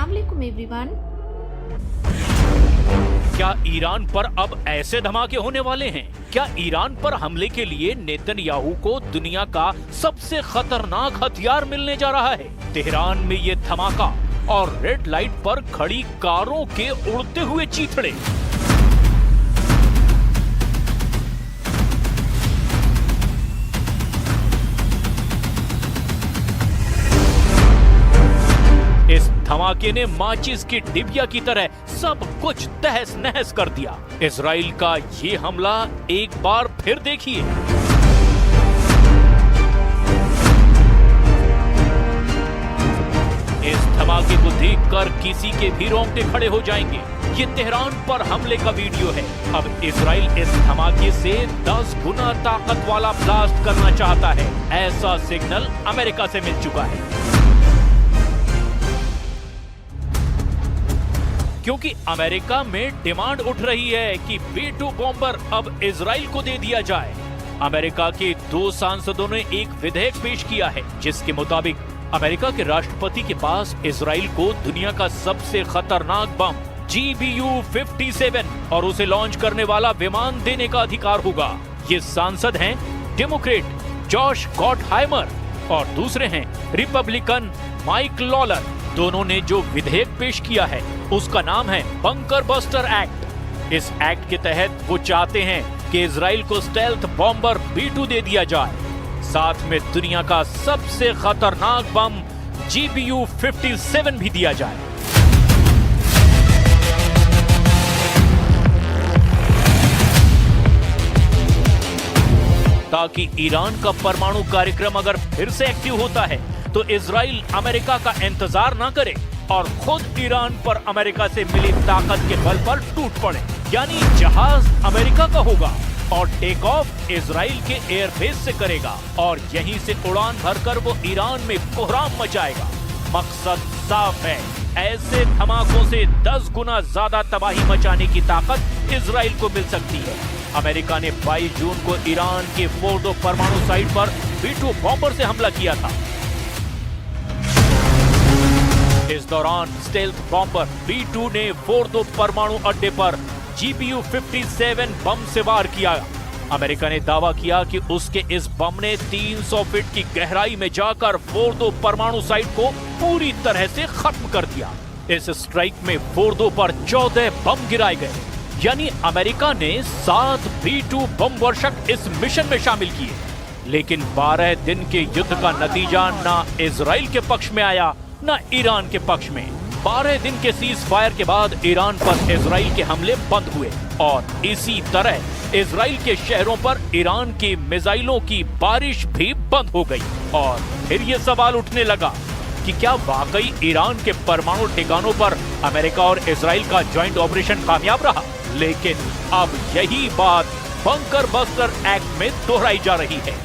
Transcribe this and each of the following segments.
अस्सलाम वालेकुम एवरीवन। क्या ईरान पर अब ऐसे धमाके होने वाले हैं? क्या ईरान पर हमले के लिए नेतन्याहू को दुनिया का सबसे खतरनाक हथियार मिलने जा रहा है? तेहरान में ये धमाका और रेड लाइट पर खड़ी कारों के उड़ते हुए चीथड़े। इस धमाके ने माचिस की डिबिया की तरह सब कुछ तहस नहस कर दिया। इजराइल का ये हमला एक बार फिर देखिए। इस धमाके को देखकर किसी के भी रोंगटे खड़े हो जाएंगे। ये तेहरान पर हमले का वीडियो है। अब इजराइल इस धमाके से 10 गुना ताकत वाला ब्लास्ट करना चाहता है। ऐसा सिग्नल अमेरिका से मिल चुका है, क्योंकि अमेरिका में डिमांड उठ रही है कि B-2 बॉम्बर अब इजराइल को दे दिया जाए। अमेरिका के 2 सांसदों ने एक विधेयक पेश किया है, जिसके मुताबिक अमेरिका के राष्ट्रपति के पास इजराइल को दुनिया का सबसे खतरनाक बम GBU-57 और उसे लॉन्च करने वाला विमान देने का अधिकार होगा। ये सांसद हैं डेमोक्रेट जॉश गॉटहाइमर और दूसरे हैं रिपब्लिकन माइक लॉलर। दोनों ने जो विधेयक पेश किया है उसका नाम है बंकर बस्टर एक्ट। इस एक्ट के तहत वो चाहते हैं कि इजराइल को स्टेल्थ बॉम्बर B-2 दे दिया जाए, साथ में दुनिया का सबसे खतरनाक बम GBU-57 भी दिया जाए। ताकि ईरान का परमाणु कार्यक्रम अगर फिर से एक्टिव होता है तो इजराइल अमेरिका का इंतजार ना करे और खुद ईरान पर अमेरिका से मिली ताकत के बल पर टूट पड़े। यानी जहाज अमेरिका का होगा और टेक ऑफ इजराइल के एयरबेस से करेगा और यहीं से उड़ान भरकर वो ईरान में कोहराम मचाएगा। मकसद साफ है, ऐसे धमाकों से 10 गुना ज्यादा तबाही मचाने की ताकत इजराइल को मिल सकती है। अमेरिका ने 22 जून को ईरान के फोर्डो परमाणु साइट पर B-2 बॉम्बर से हमला किया था। इस दौरान स्टेल्थ बॉम्बर B-2 ने फोर्डो परमाणु अड्डे पर GBU-57 बम से वार किया। अमेरिका ने दावा किया कि उसके इस बम ने 300 फीट की गहराई में जाकर फोर्डो परमाणु साइट को पूरी तरह से खत्म कर दिया। इस स्ट्राइक में फोर्डो पर 14 बम गिराए गए। यानी अमेरिका ने 7 B-2 बम वर्षक इस मिशन में शामिल किए। लेकिन 12 दिन के युद्ध का नतीजा ना इजराइल के पक्ष में आया न ईरान के पक्ष में। 12 दिन के सीज फायर के बाद ईरान पर इजराइल के हमले बंद हुए और इसी तरह इजराइल के शहरों पर ईरान की मिसाइलों की बारिश भी बंद हो गई। और फिर ये सवाल उठने लगा कि क्या वाकई ईरान के परमाणु ठिकानों पर अमेरिका और इजराइल का जॉइंट ऑपरेशन कामयाब रहा? लेकिन अब यही बात बंकर बस्टर एक्ट में दोहराई जा रही है।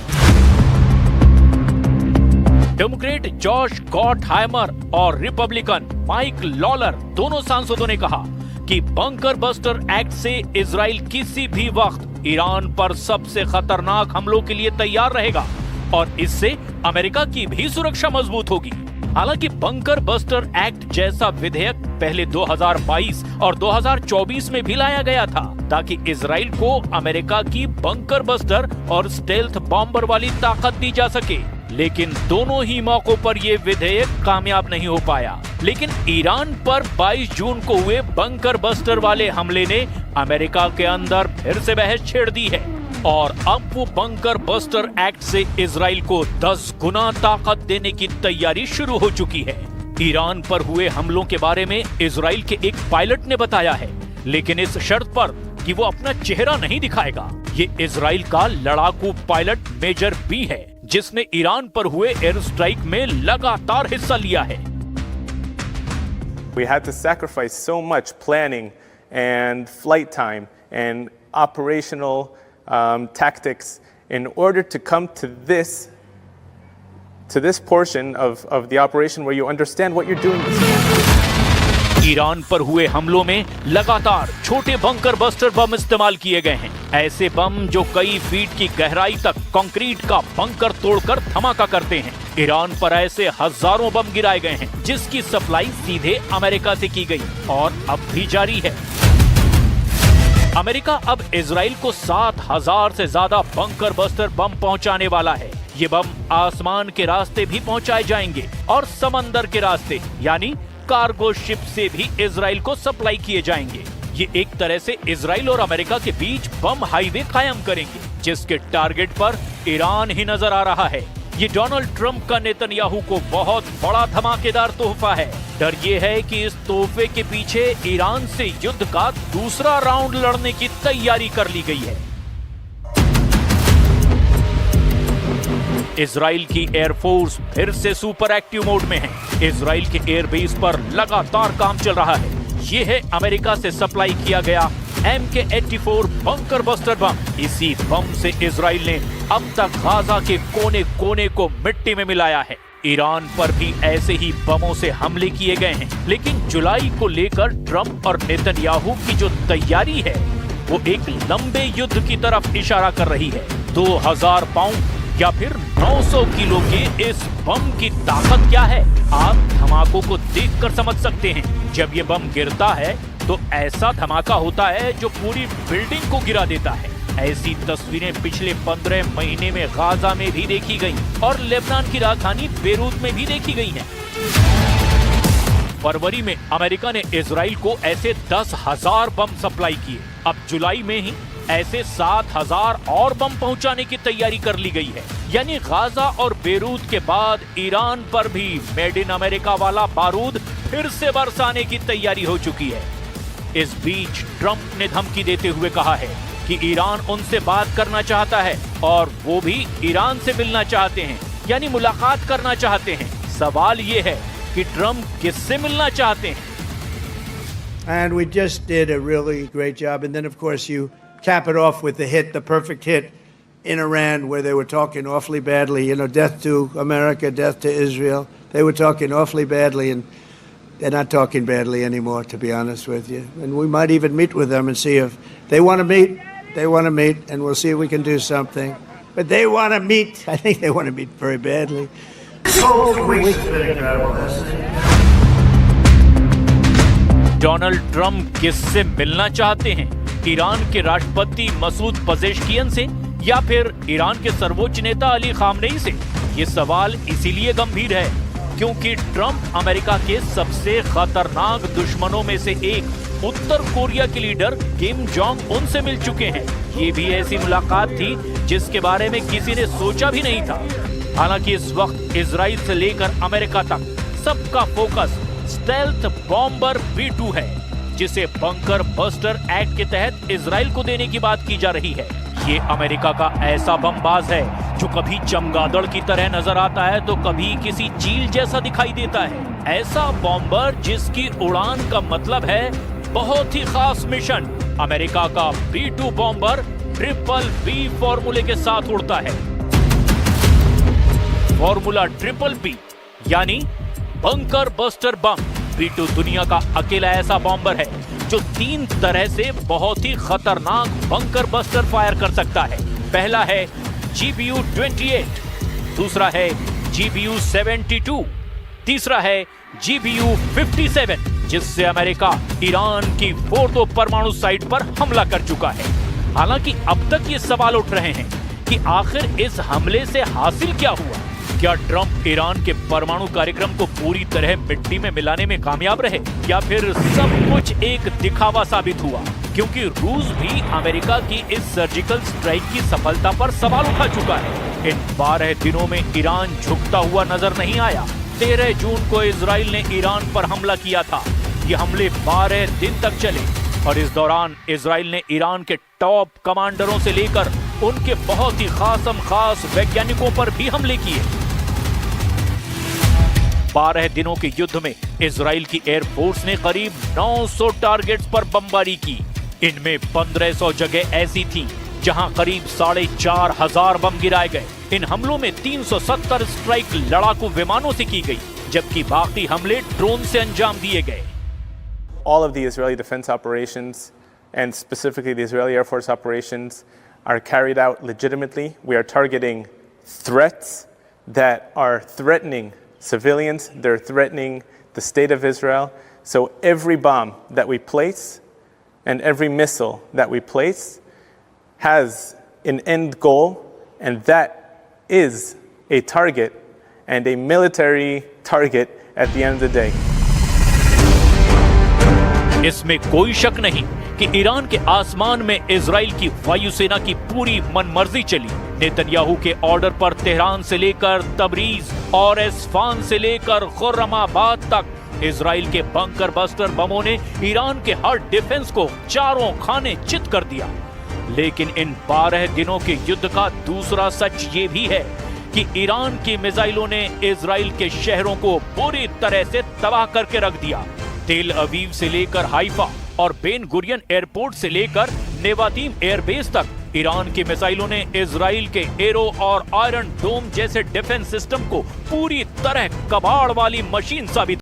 डेमोक्रेट जॉश गॉटहाइमर और रिपब्लिकन माइक लॉलर दोनों सांसदों ने कहा कि बंकर बस्टर एक्ट से इजराइल किसी भी वक्त ईरान पर सबसे खतरनाक हमलों के लिए तैयार रहेगा और इससे अमेरिका की भी सुरक्षा मजबूत होगी। हालांकि बंकर बस्टर एक्ट जैसा विधेयक पहले 2022 और 2024 में भी लाया गया था ताकि इजराइल को अमेरिका की बंकर बस्टर और स्टेल्थ बॉम्बर वाली ताकत दी जा सके। लेकिन दोनों ही मौकों पर यह विधेयक कामयाब नहीं हो पाया। लेकिन ईरान पर 22 जून को हुए बंकर बस्टर वाले हमले ने अमेरिका के अंदर फिर से बहस छेड़ दी है और अब वो बंकर बस्टर एक्ट से इजराइल को 10 गुना ताकत देने की तैयारी शुरू हो चुकी है। ईरान पर हुए हमलों के बारे में इजराइल के एक पायलट ने बताया है, लेकिन इस शर्त पर कि वो अपना चेहरा नहीं दिखाएगा। ये इजराइल का लड़ाकू पायलट मेजर बी है, जिसने ईरान पर हुए एयर स्ट्राइक में लगातार हिस्सा लिया है। We had to sacrifice so much planning and flight time and operational tactics in order to come to this portion of the operation where you understand what you're doing. Iran पर हुए हमलों में लगातार छोटे बंकर बस्टर बम इस्तेमाल किए गए हैं। ऐसे बम जो कई फीट की गहराई तक कंक्रीट का बंकर तोड़कर धमाका करते हैं। ईरान पर ऐसे हजारों बम गिराए गए हैं जिसकी सप्लाई सीधे अमेरिका से की गई और अब भी जारी है। अमेरिका अब इजराइल को 7,000 से ज्यादा बंकर बस्टर बम पहुंचाने वाला है। ये बम आसमान के रास्ते भी पहुंचाए जाएंगे और समंदर के रास्ते यानी कार्गो शिप से भी इजराइल को सप्लाई किए जाएंगे। ये एक तरह से इजराइल और अमेरिका के बीच बम हाईवे कायम करेंगे, जिसके टारगेट पर ईरान ही नजर आ रहा है। ये डोनाल्ड ट्रंप का नेतन्याहू को बहुत बड़ा धमाकेदार तोहफा है। डर ये है कि इस तोहफे के पीछे ईरान से युद्ध का दूसरा राउंड लड़ने की तैयारी कर ली गई है। इजराइल की एयरफोर्स फिर से सुपर एक्टिव मोड में है। इजराइल के एयरबेस पर लगातार काम चल रहा है। ये है अमेरिका से सप्लाई किया गया MK-84 बंकर बस्टर बम। इसी बम से इजराइल ने अब तक गाजा के कोने कोने को मिट्टी में मिलाया है। ईरान पर भी ऐसे ही बमों से हमले किए गए हैं, लेकिन जुलाई को लेकर ट्रंप और नेतन्याहू की जो तैयारी है वो एक लंबे युद्ध की तरफ इशारा कर रही है। 2000 पाउंड या फिर 900 किलो के इस बम की ताकत क्या है, आप धमाकों को देखकर समझ सकते हैं। जब ये बम गिरता है तो ऐसा धमाका होता है जो पूरी बिल्डिंग को गिरा देता है। ऐसी तस्वीरें पिछले 15 महीने में गाजा में भी देखी गई और लेबनान की राजधानी बेरूत में भी देखी गई हैं। फरवरी में अमेरिका ने इजराइल को ऐसे 10,000 बम सप्लाई किए। अब जुलाई में ही ऐसे 7,000 और बम पहुंचाने की तैयारी कर ली गई है। यानी गाजा और बेरूत के बाद ईरान पर भी मेड इन अमेरिका वाला बारूद फिर से बरसाने की तैयारी हो चुकी है। इस बीच ट्रंप ने धमकी देते हुए कहा है कि ईरान उनसे बात करना चाहता है और वो भी ईरान से मिलना चाहते हैं, यानी मुलाकात करना चाहते हैं। सवाल ये है कि ट्रंप किससे मिलना चाहते हैं? And we just did a really great job. And then, of course, you cap it off with the hit, the perfect hit in Iran, where they were talking awfully badly, you know, death to America, death to Israel. They were talking awfully badly, and they're not talking badly anymore, to be honest with you. And we might even meet with them and see if they want to meet. They want to meet, and we'll see if we can do something. But they want to meet. I think they want to meet very badly. This whole 2 weeks has been incredible, hasn't it? Donald Trump किससे मिलना चाहते हैं? Iran के राष्ट्रपति मसूद पजेश्कियन से या फिर Iran के सर्वोच्च नेता अली खामनेई से? ये सवाल इसीलिए गंभीर है क्योंकि ट्रंप अमेरिका के सबसे खतरनाक दुश्मनों में से एक उत्तर कोरिया के लीडर किम जोंग उन से मिल चुके हैं। ये भी ऐसी मुलाकात थी जिसके बारे में किसी ने सोचा भी नहीं था। हालांकि इस वक्त इजराइल से लेकर अमेरिका तक सबका फोकस स्टेल्थ बॉम्बर B-2 है, जिसे बंकर बस्टर एक्ट के तहत इजराइल को देने की बात की जा रही है। ये अमेरिका का ऐसा बमबाज है जो कभी चमगादड़ की तरह नजर आता है तो कभी किसी चील जैसा दिखाई देता है। ऐसा बॉम्बर जिसकी उड़ान का मतलब है बहुत ही खास मिशन। अमेरिका का B-2 बॉम्बर BBB फॉर्मूले के साथ उड़ता है। फॉर्मूला BBB यानी बंकर बस्टर बम। B-2 दुनिया का अकेला ऐसा बॉम्बर है जो 3 तरह से बहुत ही खतरनाक बंकर बस्टर फायर कर सकता है। पहला है GBU-28, दूसरा है GBU-72, तीसरा है GBU-57, जिससे अमेरिका ईरान की फोर्दो परमाणु साइट पर हमला कर चुका है। हालांकि अब तक ये सवाल उठ रहे हैं कि आखिर इस हमले से हासिल क्या हुआ? क्या ट्रंप ईरान के परमाणु कार्यक्रम को पूरी तरह मिट्टी में मिलाने में कामयाब रहे या फिर सब कुछ एक दिखावा साबित हुआ? क्योंकि रूस भी अमेरिका की इस सर्जिकल स्ट्राइक की सफलता पर सवाल उठा चुका है। इन 12 दिनों में ईरान झुकता हुआ नजर नहीं आया। 13 जून को इजराइल ने ईरान पर हमला किया था। ये हमले 12 दिन तक चले और इस दौरान इजराइल ने ईरान के टॉप कमांडरों से लेकर उनके बहुत ही खास वैज्ञानिकों पर भी हमले किए। 12 दिनों के युद्ध में इजराइल की एयरफोर्स ने करीब 900 टारगेट्स पर बमबारी की। इनमें 1500 जगह ऐसी थी जहां करीब 4,500 बम गिराए गए। इन हमलों में 370 स्ट्राइक लड़ाकू विमानों से की गई, जबकि बाकी हमले ड्रोन से अंजाम दिए गए। all of the Israeli defense operations, and specifically the Israeli Air Force operations, are carried out legitimately. We are targeting threats that are threatening civilians, they're threatening the state of Israel. So every bomb that we place and every missile that we place has an end goal, and that is a target and a military target at the end of the day. इसमें कोई शक नहीं कि Iran के आसमान में Israel की वायुसेना की पूरी मनमर्जी चली। नेतन्याहू के ऑर्डर पर तेहरान से लेकर तबरीज और एस्फान से लेकर खुर्रमाबाद तक इजराइल के बंकर बस्टर बमों ने ईरान के हर डिफेंस को चारों खाने चित कर दिया। लेकिन इन 12 दिनों के युद्ध का दूसरा सच ये भी है कि ईरान की मिसाइलों ने इजराइल के शहरों को बुरी तरह से तबाह करके रख दिया। तेल अवीव से लेकर हाइफा और बेन गुरियन एयरपोर्ट से लेकर नेवातीम एयरबेस तक ईरान की मिसाइलों ने इजराइल के एरो और आयरन डोम जैसे डिफेंस सिस्टम को पूरी तरह कबाड़ वाली मशीन साबित